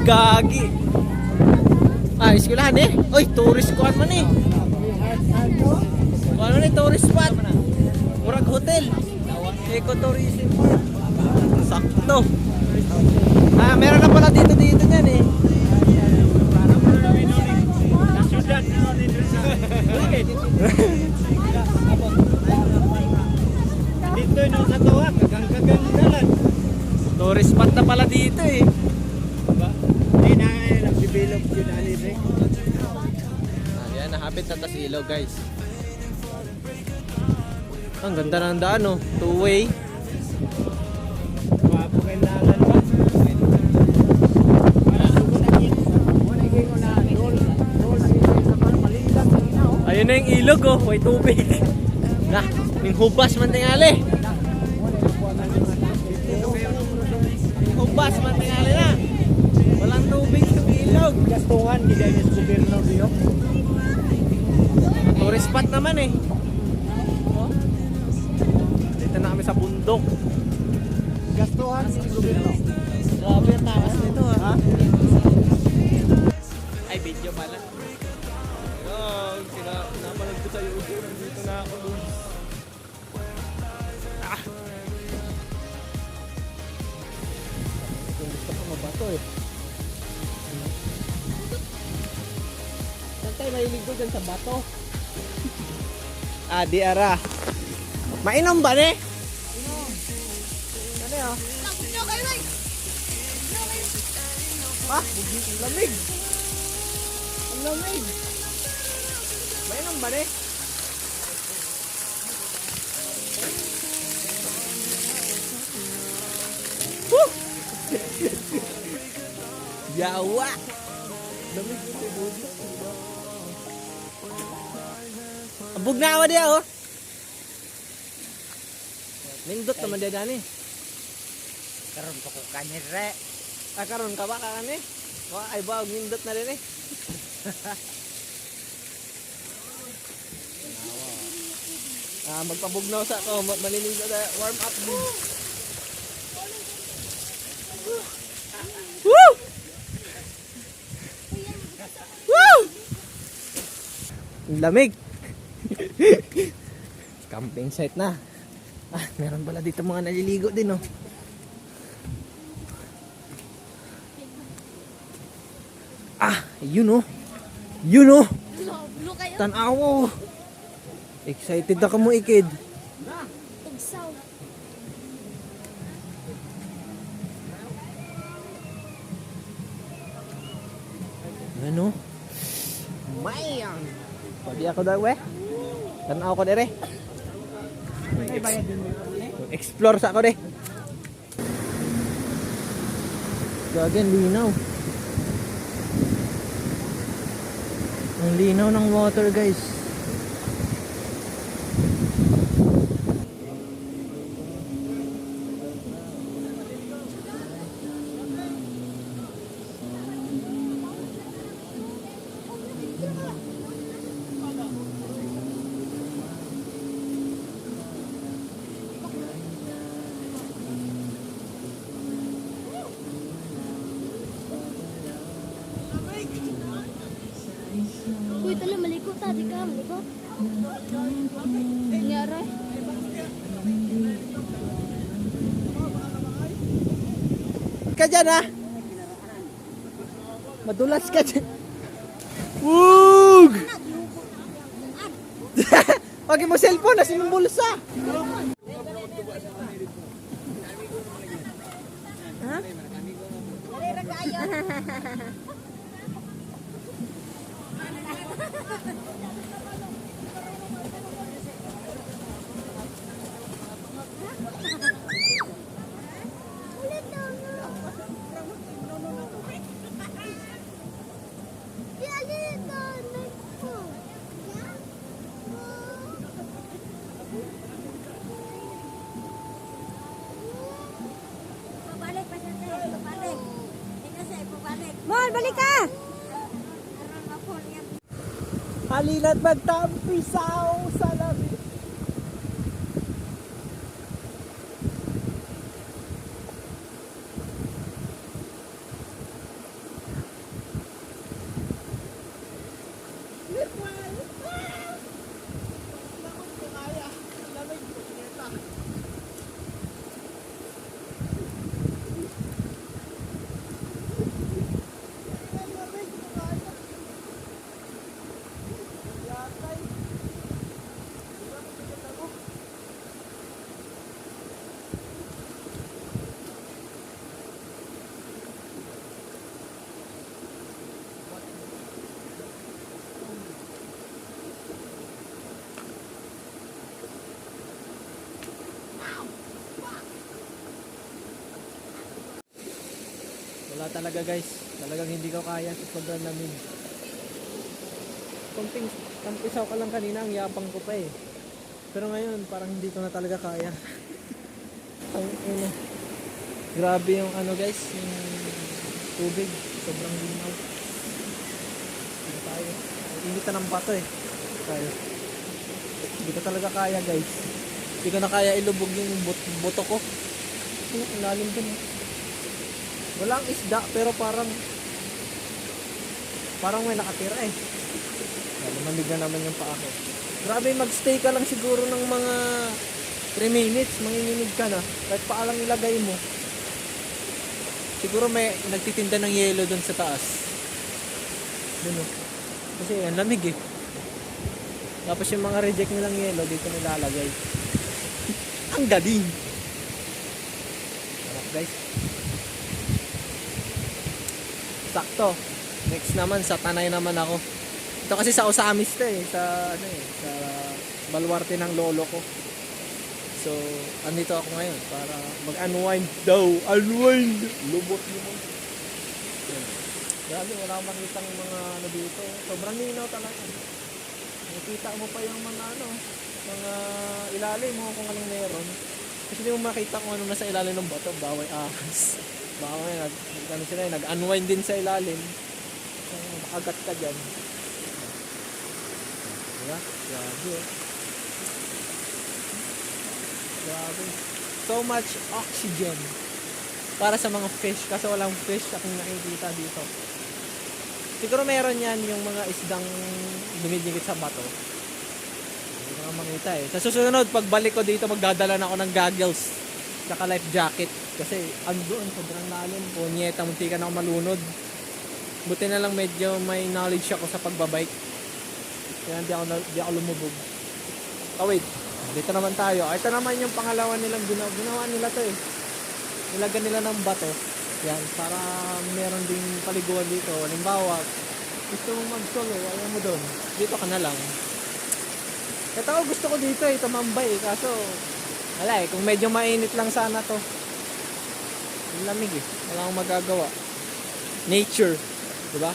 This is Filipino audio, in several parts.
gagi. Ah, eskwelahan eh. Oy, tourist kuan man eh. Kuan man eh, tourist spot. Murag hotel. Ecotourism. Sakto. Ah, meron na pala dito niyan eh. Dito no sa tuwa, kagang-kagandalan. Tourist spot na pala dito eh. Di na nagbibilog yun alis eh. Ayan, nahapit na tas ilaw guys. Ang ganda ng daan oh. Two-way. Wapo kay dalan ba? Ayun na yung ilog oh. May tubig. Na, may hubas man tingali. May hubas man tingali na. Walang tubig yung ilog. Gastungan, di dahil sa gobyerno diyo. Tourist spot naman eh. Oh. Dito na kami sa bundok. Gastuhan sa gobyerno. Grabe ang takas nito ha. Ay, video pala. Napanood ko sa YouTube. Dito na ako dun. Ah! Gusto ko mabato eh. Saan tayo mahilig ko dyan sa bato? Ah, di ara. Mainom ba ne? Inom. Ano yun? Ah, lamig. Ang lamig. Mainom ba ne? Woo! Yawa! Lamig ko sa body. Abog na awa diya oh. Nindot naman diya dani. Karon ko kanire. Ah, karon ka ba kakani? Ay ba, nindot na rin eh. Ah, magpabugnaw sa ako, malinig na warm up din. Woo! Woo! Lamig. Camping site na. Ah, meron pala dito mga naliligo din oh. Ah, yun oh. Yun oh. Tanaw. Excited na ka mo ikid. Tugsaw. Ano? Mayang. Pwede ako daw eh. Tanaw ko dire. Explore sa ako de. Gagan linaw. Ang linaw ng water guys. Uy, tala, maliko ta, di ka, maliko. Nangyari. Ka dyan ha. Madulas ka dyan. Wug! Pag mo cellphone, nasa yung bulsa. Ha? Mon, balik ka! Halina't magtampisaw sa lamig. Wala talaga guys. Talagang hindi ko kaya sa sobrang lamig. Konting tampisaw ka lang kanina, ang yapang ko pa eh. Pero ngayon, parang hindi ko na talaga kaya. Ang ina. Grabe yung ano guys, yung tubig. Sobrang linaw. Hindi tayo. Init na ng bato eh. Tayo. Hindi ko talaga kaya guys. Hindi ko na kaya ilubog yung buto ko. Ang lalim dun eh. Walang isda pero parang may nakatira eh. Lumamig na naman yung paa ko. Grabe, magstay ka lang siguro ng mga 3 minutes, manginginig ka na. Kahit paa lang ilagay mo. Siguro may nagtitinda ng yelo doon sa taas. Doon oh. Kasi ang lamig eh. Tapos yung mga reject nilang yelo dito nilalagay. Ang galing. Sarap guys. Sakto. Next naman sa Tanay naman ako. Ito kasi sa Osamis to eh, sa sa baluarte ng lolo ko. So, andito ako ngayon para mag-unwind daw. Unwind! Lubot mo. Grabe, wala akong makitang mga ano dito. Sobrang linaw talaga. Nakita mo pa yung mga mga ilalim mo kung anong meron. Kasi di mo makita kung ano nasa ilalim ng bato, baway ahas. Baka ngayon, nag-unwind din sa ilalim. Makagat ka dyan. Diba? Grabe. Grabe. So much oxygen. Para sa mga fish. Kasi walang fish akong nakikita dito. Siguro meron yan yung mga isdang dumidikit sa bato. Hindi ko nga makita eh. Sa susunod, pagbalik ko dito, magdadala na ako ng goggles. Saka life jacket. Kasi andoon, sobrang lalim po. Nyeta, munti ka na ako malunod. Buti na lang medyo may knowledge ako sa pagbabike. Kaya hindi ako lumubog. Oh wait, dito naman tayo. Ito naman yung pangalawa nilang ginawa nila to eh. Nilagyan nila ng bato. Yan, para meron ding paliguan dito. Halimbawa, gusto mong mag-solo, ayaw mo doon. Dito ka na lang. Ito gusto ko dito eh, tumambay eh. Kaso, wala eh, kung medyo mainit lang sana to. Yung lamig eh. Wala akong magagawa. Nature. Diba?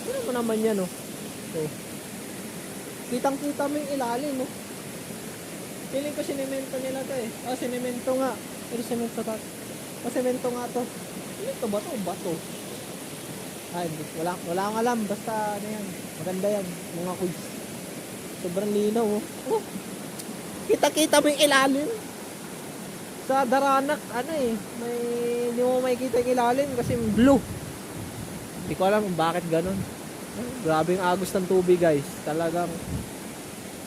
Ano mo naman yan oh. So, kitang kita mo yung ilalim oh. Feeling ko sinemento nila to eh. Sinemento nga. Pero semento to. Semento nga to. Ano ito? Bato. Ay, wala akong alam. Basta ano yan. Maganda yan. Mga quiz. Sobrang linaw oh. Kita mo yung ilalim. Sa Daranak, hindi mo makikita yung ilalim kasi blue. Hindi ko alam kung bakit ganun. Grabe yung agos ng tubig guys. Talagang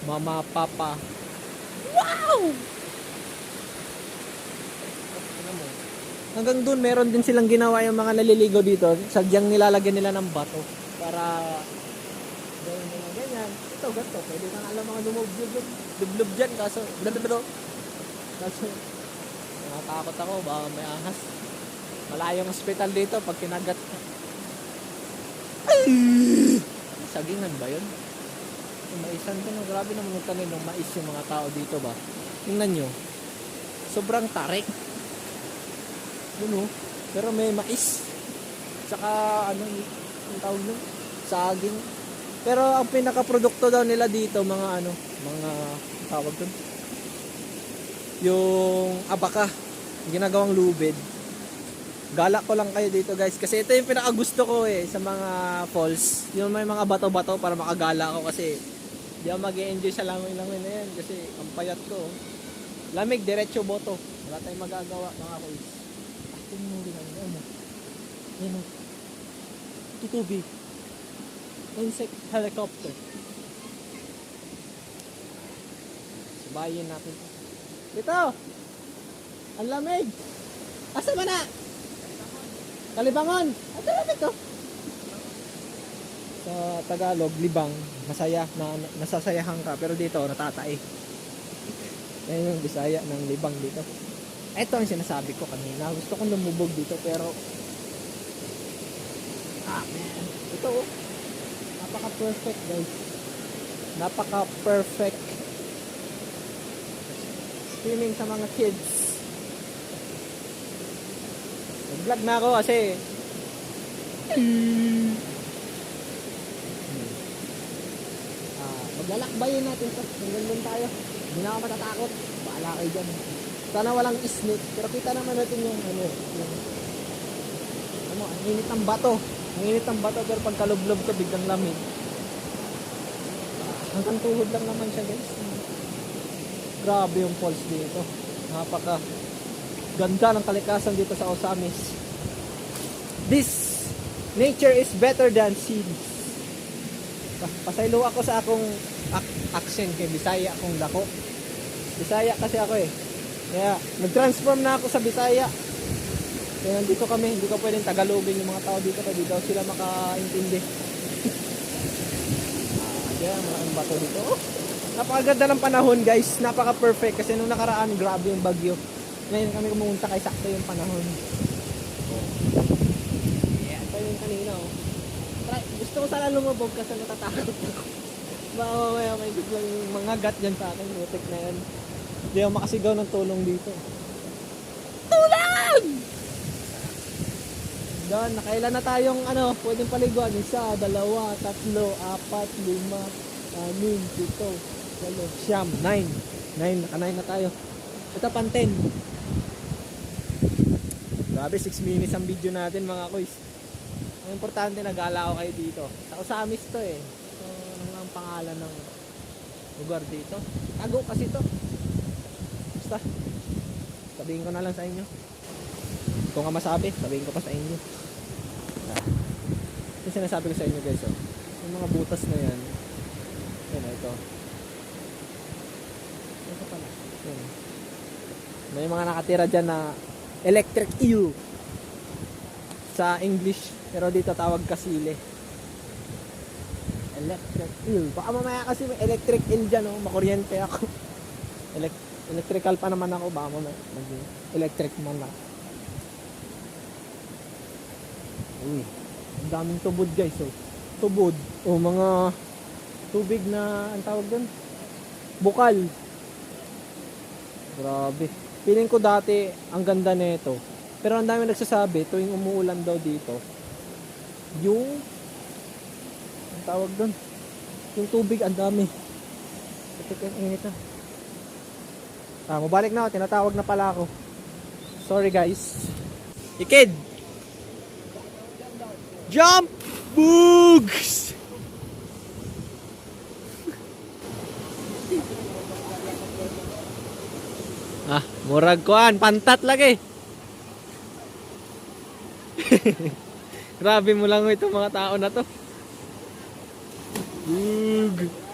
mamapapa. Wow! Hanggang dun meron din silang ginawa yung mga naliligo dito. Sadyang nilalagyan nila ng bato. Para ganyan. Ito, ganito. Pwede kang alam mga lumublob dyan. Kaso, nakatakot ako. Baka may ahas. Malayong hospital dito pag kinagat ka. Ay! Sagingan ba yun? Maisan ko na. Grabe naman magtanim ng mais yung mga tao dito ba? Tingnan nyo. Sobrang tarik. Yun oh. Pero may mais. Tsaka yung tawag nun? Saging. Pero ang pinaka-produkto daw nila dito, mga tawag dun? Yung abaka. Ginagawang lubid. Galak ko lang kayo dito guys. Kasi ito yung pinaka-gusto ko eh sa mga falls. Yung may mga bato-bato para makagala ko kasi di ako mag-e-enjoy sa langoy-langoy na yan. Kasi ang payat ko. Lamig, diretso boto. Wala tayong magagawa mga falls. Tingnan mo lang yan. Yan o. Tutubig. insect helicopter. Subayin natin to. Dito! Ang lamig! Asa ba na? Kalibangon! Ang lamig to! Sa Tagalog, libang, masaya, nasasayahan ka, pero dito, natatay. Yan yung Bisaya ng libang dito. Ito ang sinasabi ko kanina. Gusto kong lumubog dito, pero man. Ito, oh. Napaka-perfect, guys. Napaka-perfect. Swimming sa mga kids. Nag-vlog na ako kasi maglalakbayin natin to. Hanggang tayo. Hindi na ako matatakot. Baala kayo dyan. Sana walang snake. Pero kita naman natin yung ang init ng bato. Ang init ng bato, pero pagkalublob ko biglang lamig. Hanggang tuhod lang naman siya, guys. Grabe yung falls dito. Napaka ganda ng kalikasan dito sa Osamis. This nature is better than cities. Pasaylo ako sa akong accent kay Bisaya akong dako. Bisaya kasi ako eh. Kaya nag-transform na ako sa Bisaya. Kaya nandito kami, hindi ko pwedeng Tagalogin yung mga tao dito kasi di daw sila makaintindi. Kaya maraming bato dito. Oh, napakaganda ng panahon, guys. Napaka-perfect kasi nung nakaraan grabe yung bagyo. Ngayon kami kumunta kay sakto yung panahon. Yeah, ito yung kanina oh. Gusto ko sana lumabog kasi natatakot ako. Baka mamaya may biglang mga gat dyan sa akin. Mutik na yan. Hindi ako makasigaw ng tulong dito. Tulong! Doon, nakailan na tayong pwedeng paliguan. 1, 2, 3, 4, 5, 6, 7, 8, 9, 9, naka 9 na tayo. Ito pang 10. Grabe, 6 minutes ang video natin mga kuys. Ang importante, nag-alao kayo dito. Sa Osamis to eh. So, ano nga ang pangalan ng lugar dito? Tago kasi to. Basta, sabihin ko na lang sa inyo. Kung nga masabi, sabihin ko pa sa inyo. Yung sinasabi ko sa inyo guys, oh. Yung mga butas na yan. Yan, ito. Ito pala. Yan. May mga nakatira dyan na electric eel. Sa English, pero dito tawag kasile. Electric eel. Baka mamaya kasi may electric eel dyan, oh. Makuryente ako. Electrical pa naman ako. Baka mamaya electric man lang. Uy, ang daming tubod guys, oh. Tubod. Oh, mga tubig na, ang tawag doon? Bukal. Grabe. Feeling ko dati, ang ganda nito. Pero ang dami nagsasabi, tuwing umuulan daw dito, yung, ang tawag doon? Yung tubig, ang dami. Ito yung init na. Mabalik na ako, tinatawag na pala ako. Sorry guys. Ikid! Jump! Boogs! Murag kuan, pantat lagi. Grabe mo lang itong mga tao na to. Boog!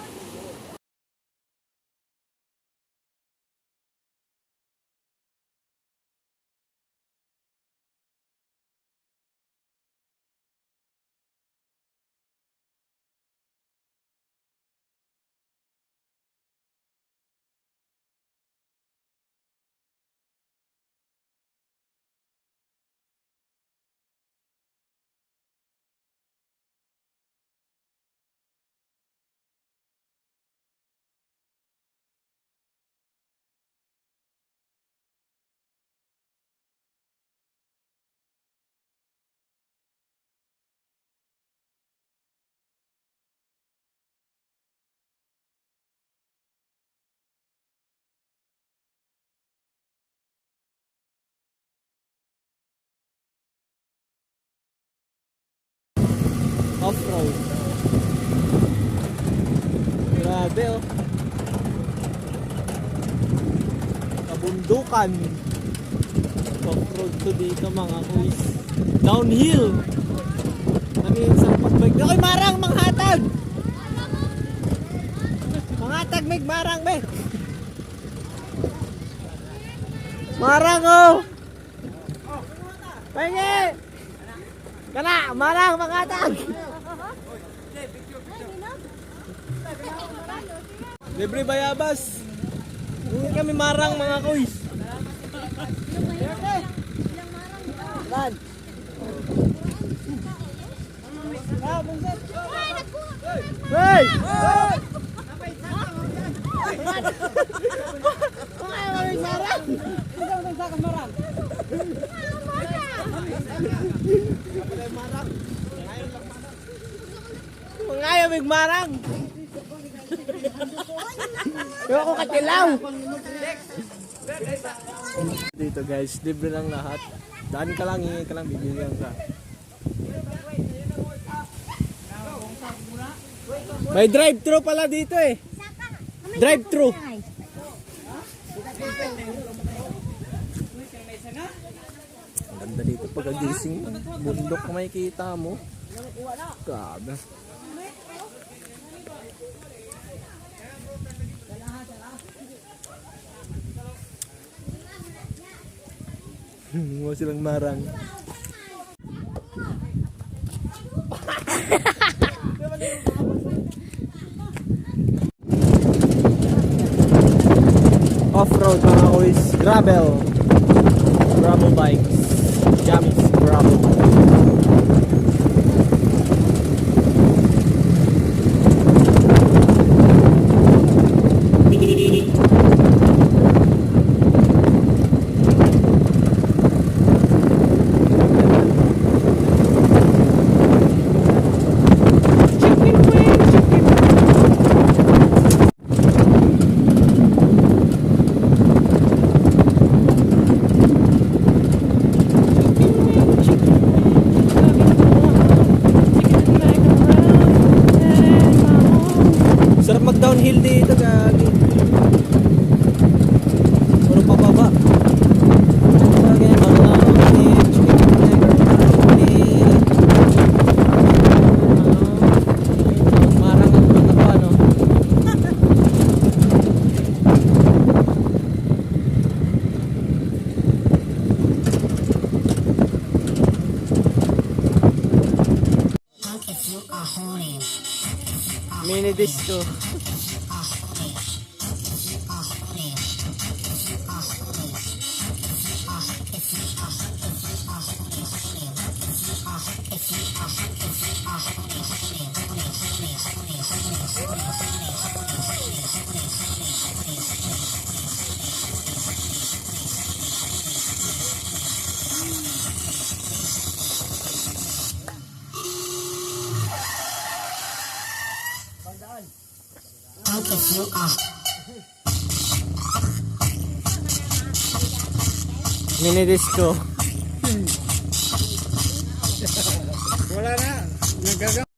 Off-road. Grabe oh. Kabundukan. Off-road to dito mga kuys. Downhill. Minsan pag Mig, ako'y marang, manghatag! Manghatag, Mig, marang, be! Marang, oh! Pahingi! Kana, marang, manghatag! Libre bayabas! Hindi kami marang, mga kuys! Lan! Hey! Ngayon migmarang. Yung ako katilaw. Dito guys, libre lang lahat. Daan ka lang, hingi ka lang, bibigyan ka. May drive-thru pala dito eh. Drive-thru. Ang ganda dito pagkagising. Bundok na makikita mo. Grabe. Huwag silang marang. Off-road mga kuys, gravel bikes, Jamis gravel. Sarap mag-downhill dito, gagi. Puro pababa. Again, marang ang mga pa, no? Mini disco. Mini disco. Wala na. Nagagawa.